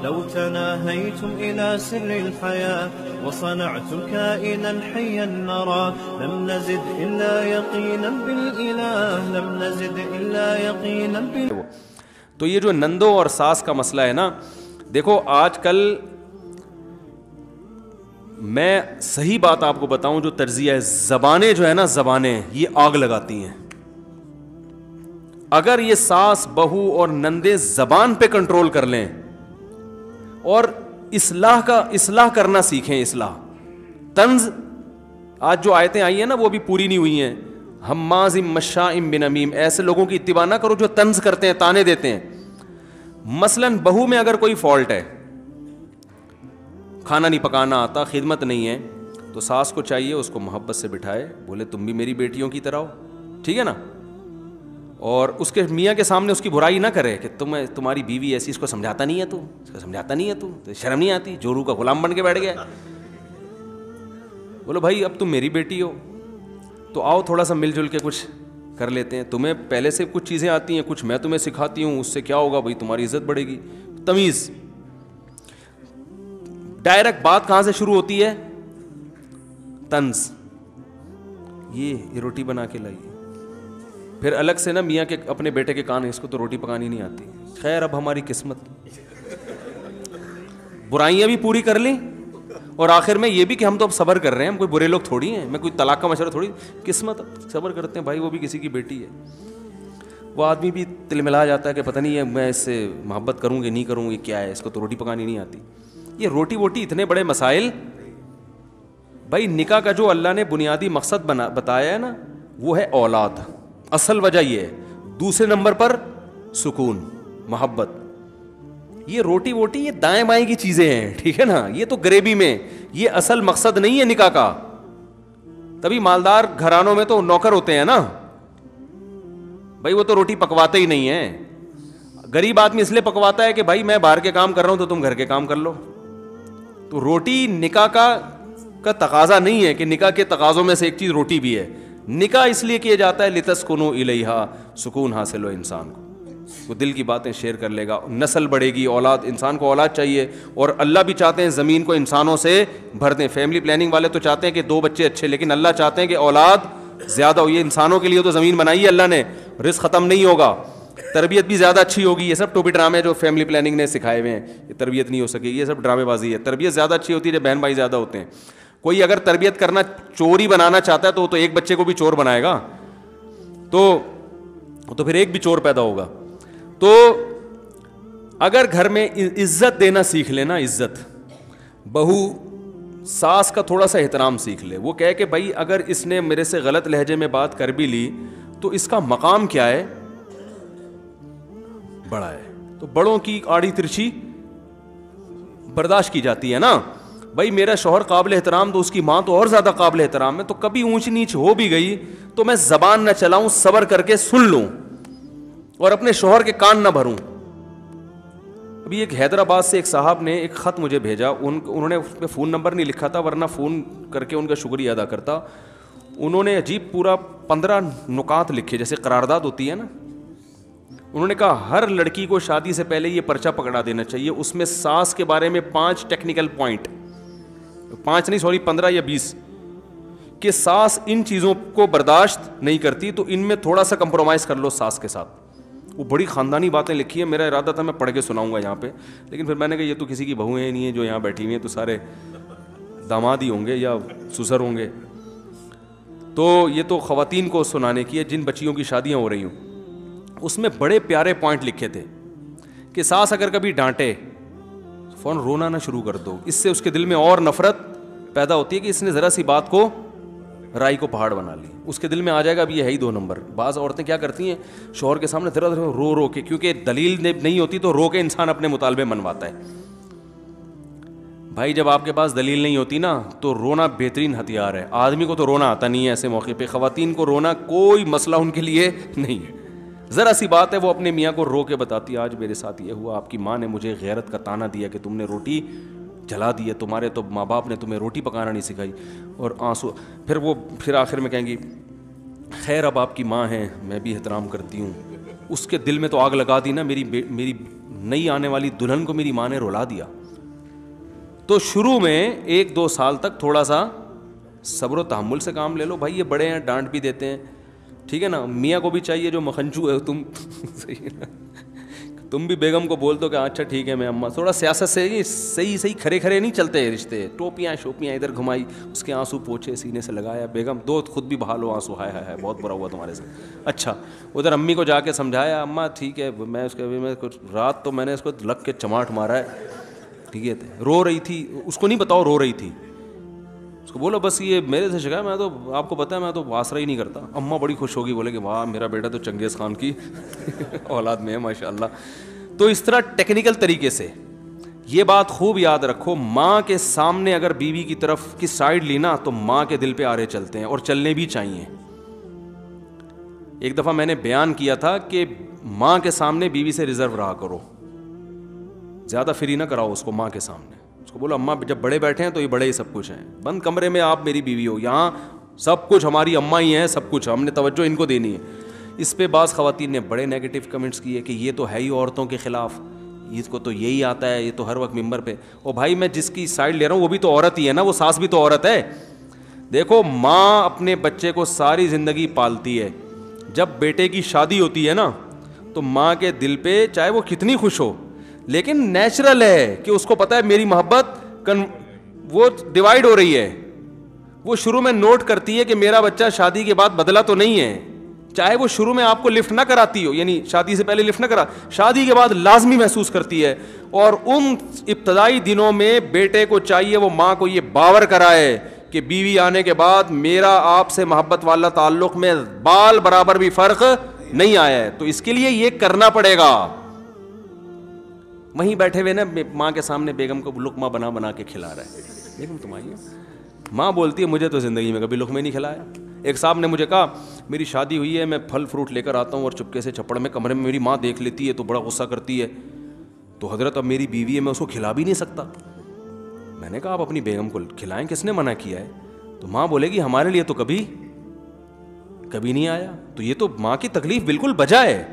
لو تناهيتم إلى سر الحياة وصنعتم كائنا حيا نرى لم نزد إلا يقينا بالإله لم نزد إلا يقينا بالإله. تو یہ جو نندوں اور ساس کا مسئلہ ہے نا، دیکھو آج کل میں صحیح بات آپ کو بتاؤں جو تجزیہ ہے، زبانیں جو ہے نا، زبانیں یہ آگ لگاتی ہیں. اگر یہ ساس بہو اور نندے زبان پہ کنٹرول کر لیں اور اصلاح کرنا سیکھیں، اصلاح طنز. آج جو آیتیں آئی ہیں نا وہ ابھی پوری نہیں ہوئی ہیں. حماز مشاء بنمیم، ایسے لوگوں کی اتباع نہ کرو جو طنز کرتے ہیں، تانے دیتے ہیں. مثلاً بہو میں اگر کوئی فالٹ ہے، کھانا نہیں پکانا آتا، خدمت نہیں ہے، تو ساس کو چاہیے اس کو محبت سے بٹھائے، بولے تم بھی میری بیٹیوں کی طرح ہو، ٹھیک ہے نا. اور اس کے میاں کے سامنے اس کی برائی نہ کرے کہ تمہاری بیوی ایسی، اس کو سمجھاتا نہیں ہے تو، اس کو سمجھاتا نہیں ہے تو شرم نہیں آتی، جورو کا غلام بن کے بیٹھ گیا. بولو بھائی اب تم میری بیٹی ہو تو آؤ تھوڑا سا مل جل کے کچھ کر لیتے ہیں. تمہیں پہلے سے کچھ چیزیں آتی ہیں، کچھ میں تمہیں سکھاتی ہوں، اس سے کیا ہوگا بھائی، تمہاری عزت بڑھے گی. تمیز. ڈائریکٹ بات کہاں سے شروع ہوتی ہے؟ طنز. یہ روٹی بنا کے لائیے، پھر الگ سے نا میاں کے اپنے بیٹے کے کان، اس کو تو روٹی پکانی نہیں آتی. خیر اب ہماری قسمت، برائیاں بھی پوری کر لیں اور آخر میں یہ بھی کہ ہم تو اب صبر کر رہے ہیں، ہم کوئی برے لوگ تھوڑی ہیں، میں کوئی طلاق کا مشورہ تھوڑی، قسمت صبر کرتے ہیں بھائی، وہ بھی کسی کی بیٹی ہے. وہ آدمی بھی تلملا جاتا ہے کہ پتہ نہیں ہے میں اس سے محبت کروں گی نہیں کروں، یہ کیا ہے، اس کو تو روٹی پکانی نہیں آتی. یہ روٹی ووٹی اتنے بڑے مسائل. بھائی نکاح کا جو اللہ نے بنیادی مقصد بتایا ہے نا وہ ہے اولاد، اصل وجہ یہ ہے. دوسرے نمبر پر سکون، محبت. یہ روٹی ووٹی یہ دائیں بائیں کی چیزیں ہیں، ٹھیک ہے نا، یہ تو گریبی میں، یہ اصل مقصد نہیں ہے نکاح کا. تبھی مالدار گھرانوں میں تو نوکر ہوتے ہیں نا بھائی، وہ تو روٹی پکواتے ہی نہیں ہیں. غریب آدمی اس لیے پکواتا ہے کہ بھائی میں باہر کے کام کر رہا ہوں تو تم گھر کے کام کر لو. تو روٹی نکاح کا تقاضا نہیں ہے کہ نکاح کے تقاضوں میں سے ایک چیز روٹی بھی ہے. نکاح اس لیے کیا جاتا ہے لتسکنوا الیہا، سکون حاصل ہو انسان کو، وہ دل کی باتیں شیئر کر لے گا، نسل بڑھے گی، اولاد. انسان کو اولاد چاہیے اور اللہ بھی چاہتے ہیں زمین کو انسانوں سے بھر دیں. فیملی پلاننگ والے تو چاہتے ہیں کہ 2 بچے اچھے، لیکن اللہ چاہتے ہیں کہ اولاد زیادہ ہو. یہ انسانوں کے لیے تو زمین بنائی ہے اللہ نے، رزق ختم نہیں ہوگا، تربیت بھی زیادہ اچھی ہوگی. یہ سب ٹوپی ڈرامے جو فیملی پلاننگ نے سکھائے ہوئے ہیں، یہ تربیت نہیں ہو سکی، یہ سب ڈرامے بازی ہے. تربیت زیادہ اچھی ہوتی ہے جب بہن بھائی زیادہ ہوتے ہیں. کوئی اگر تربیت کرنا چوری بنانا چاہتا ہے تو وہ تو ایک بچے کو بھی چور بنائے گا، تو پھر ایک بھی چور پیدا ہوگا. تو اگر گھر میں عزت دینا سیکھ لینا، عزت، بہو ساس کا تھوڑا سا احترام سیکھ لے. وہ کہے کہ بھائی اگر اس نے میرے سے غلط لہجے میں بات کر بھی لی تو اس کا مقام کیا ہے، بڑا ہے. تو بڑوں کی آڑی ترچھی برداشت کی جاتی ہے نا. بھائی میرا شوہر قابل احترام تو اس کی ماں تو اور زیادہ قابل احترام ہے. تو کبھی اونچ نیچ ہو بھی گئی تو میں زبان نہ چلاؤں، صبر کر کے سن لوں اور اپنے شوہر کے کان نہ بھروں. ابھی ایک حیدرآباد سے ایک صاحب نے ایک خط مجھے بھیجا، انہوں نے اس پہ فون نمبر نہیں لکھا تھا ورنہ فون کر کے ان کا شکریہ ادا کرتا. انہوں نے عجیب پورا 15 نکات لکھے جیسے قرارداد ہوتی ہے نا. انہوں نے کہا ہر لڑکی کو شادی سے پہلے یہ پرچہ پکڑا دینا چاہیے، اس میں ساس کے بارے میں 5 ٹیکنیکل پوائنٹ، 5 نہیں سوری 15 یا 20، کہ ساس ان چیزوں کو برداشت نہیں کرتی تو ان میں تھوڑا سا کمپرومائز کر لو ساس کے ساتھ. وہ بڑی خاندانی باتیں لکھی ہیں. میرا ارادہ تھا میں پڑھ کے سناؤں گا یہاں پہ، لیکن پھر میں نے کہا یہ تو کسی کی بہویں نہیں ہیں جو یہاں بیٹھی ہوئی ہیں، تو سارے داماد ہی ہوں گے یا سسر ہوں گے. تو یہ تو خواتین کو سنانے کی ہے جن بچیوں کی شادیاں ہو رہی ہوں. اس میں بڑے پیارے پوائنٹ لکھے تھے کہ ساس اگر کبھی ڈانٹے فوراً رونا نہ شروع کر دو. اس سے اس کے دل میں اور نفرت پیدا ہوتی ہے کہ اس نے ذرا سی بات کو رائی کو پہاڑ بنا لی. اس کے دل میں آ جائے گا اب یہ ہے ہی 2 نمبر. بعض عورتیں کیا کرتی ہیں شوہر کے سامنے ذرا رو رو کے، کیونکہ دلیل نہیں ہوتی تو رو کے انسان اپنے مطالبے منواتا ہے. بھائی جب آپ کے پاس دلیل نہیں ہوتی نا تو رونا بہترین ہتھیار ہے. آدمی کو تو رونا آتا نہیں ہے ایسے موقع پہ، خواتین کو رونا کوئی مسئلہ ان کے لیے نہیں ہے. ذرا سی بات ہے وہ اپنے میاں کو رو کے بتاتی ہے آج میرے ساتھ یہ ہوا، آپ کی ماں نے مجھے غیرت کا تانا دیا کہ تم نے روٹی جلا دی ہے، تمہارے تو ماں باپ نے تمہیں روٹی پکانا نہیں سکھائی، اور آنسو. پھر آخر میں کہیں گی خیر اب آپ کی ماں ہیں، میں بھی احترام کرتی ہوں، اس کے دل میں تو آگ لگا دی نا, میری نئی آنے والی دلہن کو میری ماں نے رلا دیا. تو شروع میں 1-2 سال تک تھوڑا سا صبر و تحمل سے کام لے لو. بھائی یہ بڑے ہیں, ڈانٹ بھی دیتے ہیں, ٹھیک ہے نا. میاں کو بھی چاہیے جو مکھنچو ہے تم صحیح ہے نا, تم بھی بیگم کو بول دو کہ اچھا ٹھیک ہے میں اماں. تھوڑا سیاست سے صحیح کھڑے نہیں چلتے ہیں رشتے. ٹوپیاں شوپیاں ادھر گھمائی, اس کے آنسو پوچھے سینے سے لگایا, بیگم دو خود بھی بہا لو آنسو, ہائے بہت برا ہوا تمہارے سے. اچھا ادھر امی کو جا کے سمجھایا, اماں ٹھیک ہے میں اس کے میں رات تو میں نے اس کو لگ کے چماٹ مارا ہے, ٹھیک ہے. رو رہی تھی, اس کو نہیں بتاؤ رو رہی تھی, اس کو بولو بس یہ میرے سے شکایت, میں تو آپ کو پتہ ہے میں تو آسرا ہی نہیں کرتا. اماں بڑی خوش ہوگی, بولے کہ واہ میرا بیٹا تو چنگیز خان کی اولاد میں ہے ماشاء اللہ. تو اس طرح ٹیکنیکل طریقے سے یہ بات خوب یاد رکھو, ماں کے سامنے اگر بیوی کی طرف کی سائڈ لینا تو ماں کے دل پہ آرے چلتے ہیں, اور چلنے بھی چاہیے. ایک دفعہ میں نے بیان کیا تھا کہ ماں کے سامنے بیوی سے ریزرو رہا کرو, زیادہ فری نہ کراؤ اس کو ماں کے سامنے. اس کو بولو اماں جب بڑے بیٹھے ہیں تو یہ بڑے ہی سب کچھ ہیں, بند کمرے میں آپ میری بیوی ہو, یہاں سب کچھ ہماری اماں ہی ہیں, سب کچھ ہم نے توجہ ان کو دینی ہے. اس پہ بعض خواتین نے بڑے نیگیٹو کمنٹس کیے کہ یہ تو ہے ہی عورتوں کے خلاف, اس کو تو یہی آتا ہے, یہ تو ہر وقت ممبر پہ. او بھائی میں جس کی سائڈ لے رہا ہوں وہ بھی تو عورت ہی ہے نا, وہ ساس بھی تو عورت ہے. دیکھو ماں اپنے بچے کو ساری زندگی پالتی ہے, جب بیٹے کی شادی ہوتی ہے نا تو ماں کے دل پہ چاہے وہ کتنی خوش ہو, لیکن نیچرل ہے کہ اس کو پتہ ہے میری محبت وہ ڈیوائڈ ہو رہی ہے. وہ شروع میں نوٹ کرتی ہے کہ میرا بچہ شادی کے بعد بدلا تو نہیں ہے, چاہے وہ شروع میں آپ کو لفٹ نہ کراتی ہو, یعنی شادی سے پہلے لفٹ نہ کرا, شادی کے بعد لازمی محسوس کرتی ہے. اور ان ابتدائی دنوں میں بیٹے کو چاہیے وہ ماں کو یہ باور کرائے کہ بیوی آنے کے بعد میرا آپ سے محبت والا تعلق میں بال برابر بھی فرق نہیں آیا ہے, تو اس کے لیے یہ کرنا پڑے گا. وہیں بیٹھے ہوئے نا ماں کے سامنے بیگم کو لقمہ بنا کے کھلا رہا ہے, بیگم تم آئیے. ماں بولتی ہے مجھے تو زندگی میں کبھی لقمہ نہیں کھلایا. ایک صاحب نے مجھے کہا میری شادی ہوئی ہے, میں پھل فروٹ لے کر آتا ہوں اور چپکے سے چھپڑ میں کمرے میں میری ماں دیکھ لیتی ہے تو بڑا غصہ کرتی ہے, تو حضرت اب میری بیوی ہے میں اس کو کھلا بھی نہیں سکتا. میں نے کہا آپ اپنی بیگم کو کھلائیں, کس نے منع کیا ہے؟ تو ماں بولے گی ہمارے لیے تو کبھی نہیں آیا. تو یہ تو ماں کی تکلیف بالکل بجا ہے.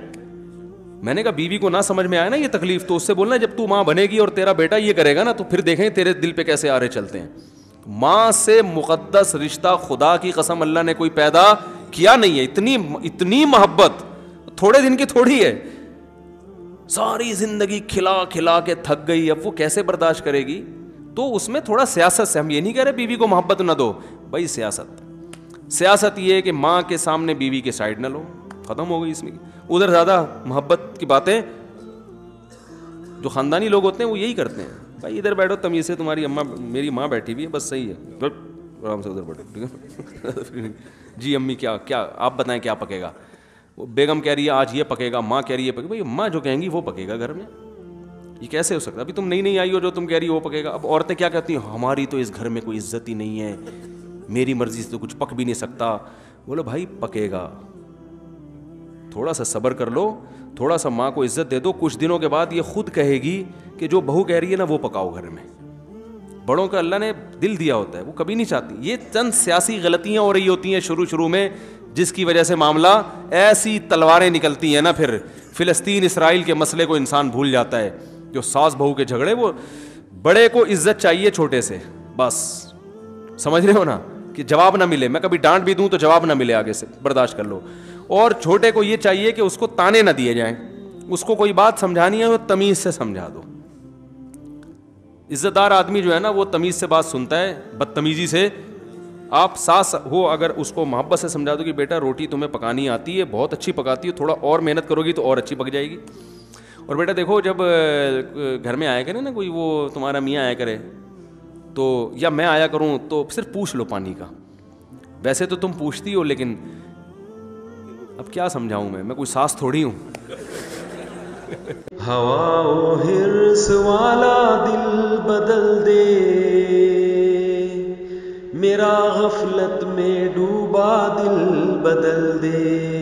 میں نے کہا بیوی کو نہ سمجھ میں آیا نا یہ تکلیف, تو اس سے بولنا جب تو ماں بنے گی اور تیرا بیٹا یہ کرے گا نا تو پھر دیکھیں تیرے دل پہ کیسے آرے چلتے ہیں. ماں سے مقدس رشتہ خدا کی قسم اللہ نے کوئی پیدا کیا نہیں ہے. اتنی محبت تھوڑے دن کی تھوڑی ہے, ساری زندگی کھلا کے تھک گئی, اب وہ کیسے برداشت کرے گی؟ تو اس میں تھوڑا سیاست سے, ہم یہ نہیں کہہ رہے بیوی کو محبت نہ دو, بھائی سیاست یہ ہے کہ ماں کے سامنے بیوی کے سائڈ نہ لو, ختم ہو گئی اس میں. ادھر زیادہ محبت کی باتیں جو خاندانی لوگ ہوتے ہیں وہ یہی کرتے ہیں, بھائی ادھر بیٹھو تمیز سے, تمہاری اماں میری ماں بیٹھی ہوئی ہے بس صحیح ہے, آرام سے ادھر بیٹھو, ٹھیک ہے جی امی کیا آپ بتائیں کیا پکے گا؟ وہ بیگم کہہ رہی ہے آج یہ پکے گا, ماں کہہ رہی ہے بھائی ماں جو کہیں گی وہ پکے گا گھر میں. یہ کیسے ہو سکتا ہے؟ ابھی تم نہیں آئی ہو, جو تم کہہ رہی ہو وہ پکے گا. اب عورتیں کیا کہتی ہیں, ہماری تو اس گھر میں کوئی عزت ہی نہیں ہے, میری مرضی سے تو کچھ پک بھی نہیں سکتا. بولو بھائی پکے گا, تھوڑا سا صبر کر لو, تھوڑا سا ماں کو عزت دے دو, کچھ دنوں کے بعد یہ خود کہے گی کہ جو بہو کہہ رہی ہے نا وہ پکاؤ گھر میں. بڑوں کا اللہ نے دل دیا ہوتا ہے, وہ کبھی نہیں چاہتی. یہ چند سیاسی غلطیاں ہو رہی ہوتی ہیں شروع میں, جس کی وجہ سے معاملہ ایسی تلواریں نکلتی ہیں نا, پھر فلسطین اسرائیل کے مسئلے کو انسان بھول جاتا ہے. جو ساس بہو کے جھگڑے, وہ بڑے کو عزت چاہیے چھوٹے سے, بس سمجھ رہے ہو نا, کہ جواب نہ ملے, میں کبھی ڈانٹ بھی دوں تو جواب نہ ملے آگے سے, برداشت کر لو. اور چھوٹے کو یہ چاہیے کہ اس کو تانے نہ دیے جائیں, اس کو کوئی بات سمجھانی ہے تو تمیز سے سمجھا دو. عزت دار آدمی جو ہے نا وہ تمیز سے بات سنتا ہے, بدتمیزی سے آپ ساس ہو اگر اس کو محبت سے سمجھا دو کہ بیٹا روٹی تمہیں پکانی آتی ہے, بہت اچھی پکاتی ہے, تھوڑا اور محنت کرو گی تو اور اچھی پک جائے گی. اور بیٹا دیکھو جب گھر میں آیا کرے نا کوئی, وہ تمہارا میاں آیا کرے تو, یا میں آیا کروں تو صرف پوچھ لو پانی کا. ویسے تو تم پوچھتی ہو, لیکن اب کیا سمجھاؤں میں کوئی ساس تھوڑی ہوں. ہوا و حرص والا دل بدل دے, میرا غفلت میں ڈوبا دل بدل دے.